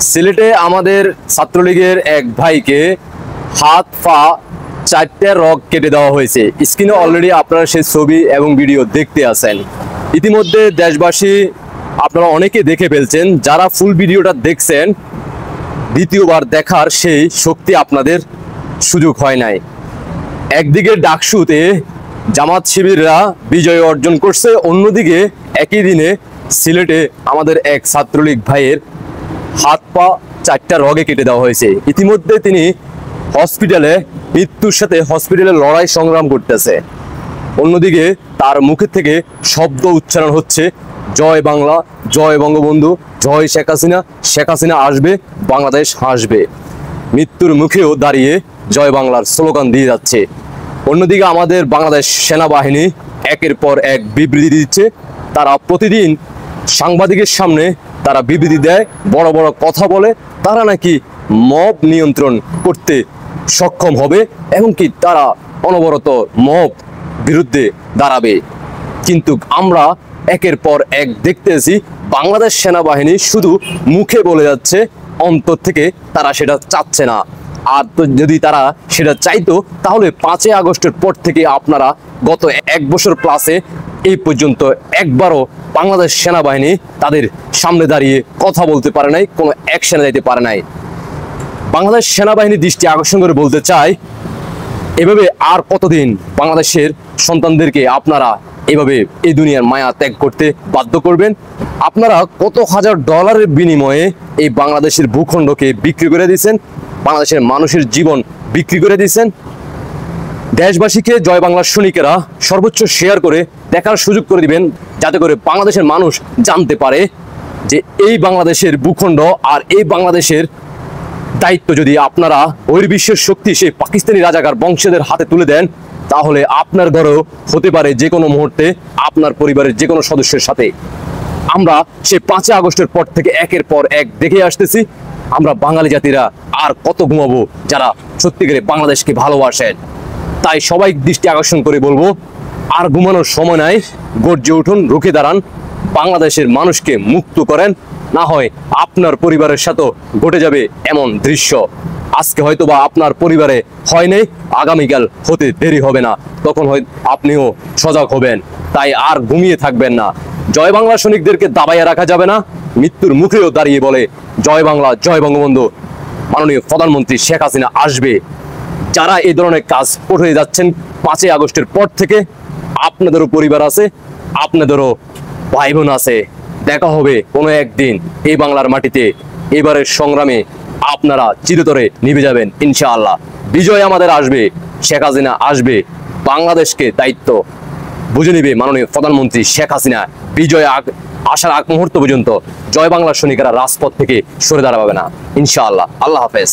সিলেটে আমাদের ছাত্রলীগের এক ভাইকে হাত পা 4টে রগ কেটে দেওয়া হয়েছে। স্ক্রিনে অলরেডি আপনারা সেই ছবি এবং ভিডিও দেখতে আছেন। ইতিমধ্যে দেশবাসী আপনারা অনেকে দেখে ফেলছেন। যারা ফুল ভিডিওটা দেখছেন, দ্বিতীয়বার দেখার সেই শক্তি আপনাদের সুযোগ হয় নাই। একদিকে ডাকসুতে জামাত শিবিররা বিজয় অর্জন করছে, অন্যদিকে একই দিনে সিলেটে আমাদের এক ছাত্রলীগ ভাইয়ের হাত পা 4টা রগে কেটে দেওয়া হয়েছে। ইতিমধ্যে তিনি হসপিটালে মৃত্যুর সাথে হসপিটালে লড়াই সংগ্রাম করতেছে। অন্যদিকে তার মুখের থেকে শব্দ উচ্চারণ হচ্ছে জয় বাংলা, জয় বঙ্গবন্ধু, জয় শেখ হাসিনা, শেখ হাসিনা আসবে, বাংলাদেশ হাসবে। মৃত্যুর মুখেও দাঁড়িয়ে জয় বাংলার স্লোগান দিয়ে যাচ্ছে। অন্যদিকে আমাদের বাংলাদেশ সেনাবাহিনী একের পর এক বিবৃতি দিচ্ছে। তারা প্রতিদিন সাংবাদিকের সামনে তারা বিবৃতি দেয়, বড় বড় কথা বলে। তারা নাকি মব নিয়ন্ত্রণ করতে সক্ষম হবে এবং কি তারা অনবরত মব বিরুদ্ধে দাঁড়াবে। কিন্তু আমরা একের পর এক দেখতেছি বাংলাদেশ সেনাবাহিনী শুধু মুখে বলে যাচ্ছে, অন্তর থেকে তারা সেটা চাচ্ছে না। আর তো যদি তারা সেটা চাইতো তাহলে 5ই আগস্টের পর থেকে আপনারা গত 1 বছর প্লাসে এই পর্যন্ত একবারও বাংলাদেশ সেনাবাহিনী তাদের সামনে দাঁড়িয়ে কথা বলতে পারে নাই, কোনো অ্যাকশনে যাইতে পারে নাই। বাংলাদেশ সেনাবাহিনী দৃষ্টি আকর্ষণ করে বলতে চায়, এভাবে আর কতদিন বাংলাদেশের সন্তানদেরকে আপনারা এভাবে এই দুনিয়ার মায়া ত্যাগ করতে বাধ্য করবেন? আপনারা কত হাজার ডলারের বিনিময়ে এই বাংলাদেশের ভূখণ্ডকে বিক্রি করে দিয়েছেন, বাংলাদেশের মানুষের জীবন বিক্রি করে দিয়েছেন। দেশবাসীকে জয় বাংলার সৈনিকেরা সর্বোচ্চ শেয়ার করে দেখার সুযোগ করে দিবেন, যাতে করে বাংলাদেশের মানুষ জানতে পারে যে এই বাংলাদেশের ভূখণ্ড আর এই বাংলাদেশের দায়িত্ব যদি আপনারা ওই বিশ্বের শক্তি সেই পাকিস্তানি রাজাকার বংশীয়দের হাতে তুলে দেন, তাহলে আপনার ঘরেও হতে পারে যে কোনো মুহূর্তে আপনার পরিবারের যে কোনো সদস্যের সাথে। আমরা সেই 5ই আগস্টের পর থেকে একের পর এক দেখে আসতেছি আমরা বাঙালি জাতিরা আর কত ঘুমাবো যারা সত্যিকারে বাংলাদেশকে ভালোবাসেন। তাই সবাই দৃষ্টি আকর্ষণ করে বলবো, আর ঘুমানোর সময় নাই, গর্জে উঠুন, রুখে দাঁড়ান, বাংলাদেশের মানুষকে মুক্ত করেন। না হয় আপনার পরিবারের সাথেও ঘটে যাবে এমন দৃশ্য। আজকে হয়তো বা আপনার পরিবারে হয় নাই, আগামীকাল হতে দেরি হবে না, তখন হয়তো আপনিও সজাগ হবেন। তাই আর ঘুমিয়ে থাকবেন না। জয় বাংলা সৈনিকদেরকে দাবাইয়া রাখা যাবে না। মৃত্যুর মুখেও দাঁড়িয়ে বলে জয় বাংলা, জয় বঙ্গবন্ধু, মাননীয় প্রধানমন্ত্রী শেখ হাসিনা আসবে। যারা এই ধরনের কাজ করে যাচ্ছেন 5ই আগস্টের পর থেকে, আপনাদেরও পরিবার আছে, আপনাদেরও ভাই বোন আছে। দেখা হবে কোনো একদিন এই বাংলার মাটিতে। এবারের সংগ্রামে আপনারা চিরতরে নিভে যাবেন ইনশাআল্লাহ। বিজয় আমাদের আসবে, শেখ হাসিনা আসবে। বাংলাদেশকে দায়িত্ব বুঝে নিবে মাননীয় প্রধানমন্ত্রী শেখ হাসিনা। বিজয় আসার আগ মুহূর্ত পর্যন্ত জয় বাংলার সৈনিকেরা রাজপথ থেকে সরে দাঁড়াবে না ইনশাআল্লাহ। আল্লাহ হাফেজ।